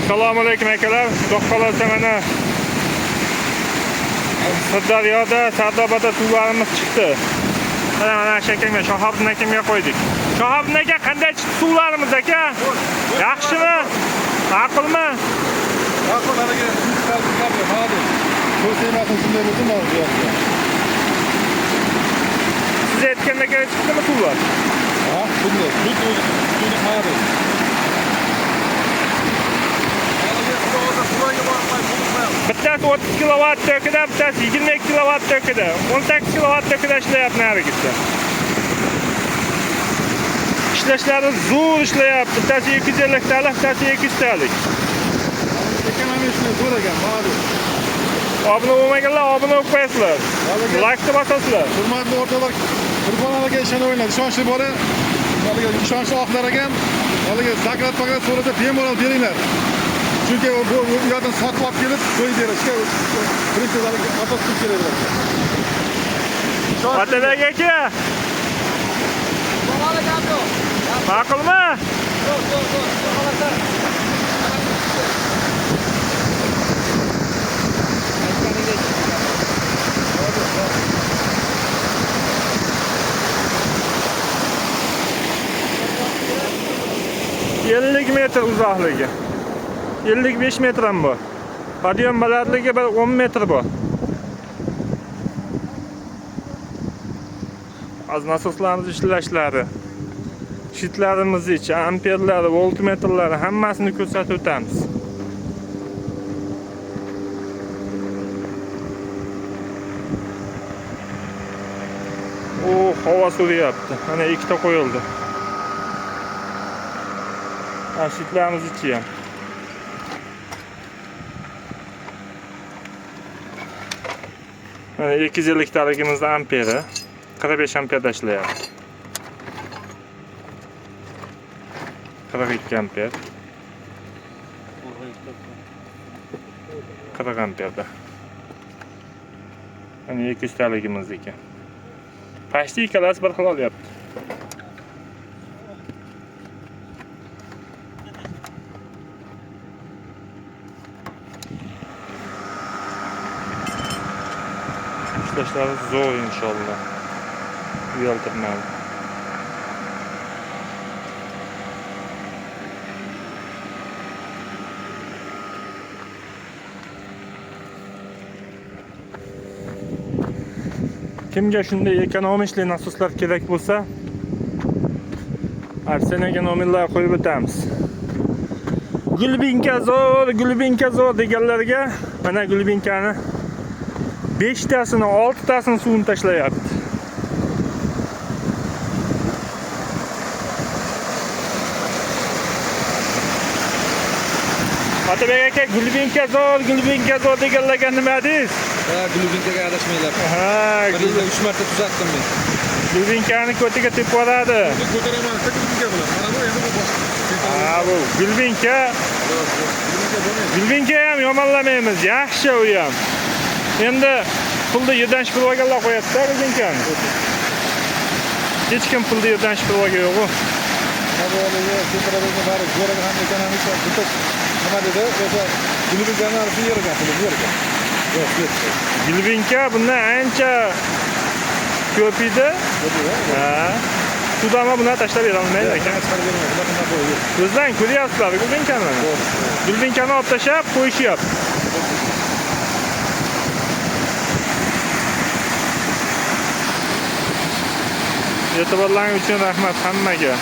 Assalomu alaykum akalar. Do'qolasa mana Sirdaryoda, Sardobada suvlarimiz chiqdi. Mana shakanga Shahobiddin akamga qo'ydik. Shahobiddin aka, qanday chiqdi suvlarimiz aka? Yaxshimi? Ma'qulmi? Ma'qul, haliga suvlarimiz ma'qul. Ko'rsaymasin shunday bo'ldi, ma'qul. Siz aytgandek chiqdimi suvlar? Ha, shunday. Suvni ma'qul. Bittasi 30 kilovat tokida, bittasi 22 kilovat tokida. 18 kilovat tokida ishlayapti narigisi. Ishlashlari zo'r ishlayapti. Bittasi 250 talik, bittasi 200 talik. Ekonomiya shunday zo'r ekan, ma'qul. Obuna bo'lmaganlar obuna bo'lib qo'yasizlar. Like bosasizlar. Hurmatli o'rtoqlar, Qurbonlarga ishonavinglar. Ishonchli bola, haliga ishonchli oqlar ekan, haliga zakrat paqat so'rasa bemalol beringlar. Chunki bu yerdan sotib olib kelib qo'yib berishga birinchilarga asos qilib keladilar. Otabek aka. Ma'qulmi? %50 metr uzoqligi. 55 metr ham bor. Podiyom balandligi 10 metr bor. Az nasoslarimiz ishlashlari, shitlarimiz ichi, amperlari, voltmetrlari hammasini ko'rsatib o'tamiz. Havo so'rayapti. Mana ikkita qo'yildi. Shitlarimiz ichi ham. Mana 250 taligimizda amperi 45 amperda ishlayapti. 42 amper. 40 amperda. Mana 200 taligimiz ekan. Pashti ikkalasi bir xil olyapti. İşlashlar zo'r inshaalloh. Uyaltirmaydi. Kimga shunday ekonomishli nasoslar kerak bo'lsa, Arsenaga nomerlar qo'yib o'tamiz. Gulbinka zo'r deganlarga mana Gulbinkani 5 tasini, 6 tasini suvini tashlayapti. Otabek aka, Gulbinka zo'r deganlarga nima deysiz? Ha, Gulbinkaga adashmanglar. Ha, Gulbinka 3 marta tuzatdim men. Gulbinkani ko'tiga tepib boradi. Ko'taraman, Gulbinka bilan. Mana bu endi bu boshqa. Ha, bu Gulbinka ham yomonlamaymiz, yaxshi u ham. Endi pulni yerdan shpilvaganlar qo'yapti-da Gulbinkani. Hech kim pulni yerdan shpilvaga yo'q-ku. Navoiyga Separadagi bari zo'r ham ekonomik bitta nima dedi? O'sha Gulbinkani narxi yerga pulni yerga. Gulbinka bundan ancha ko'p edi. Ha. Sudama buni tashlab bera olmaydi ekan. O'zdan ko'ryapsizlar Gulbinkani. Gulbinkani olib tashlab qo'yishyapti. E'tiborlaringiz uchun rahmat hammaga.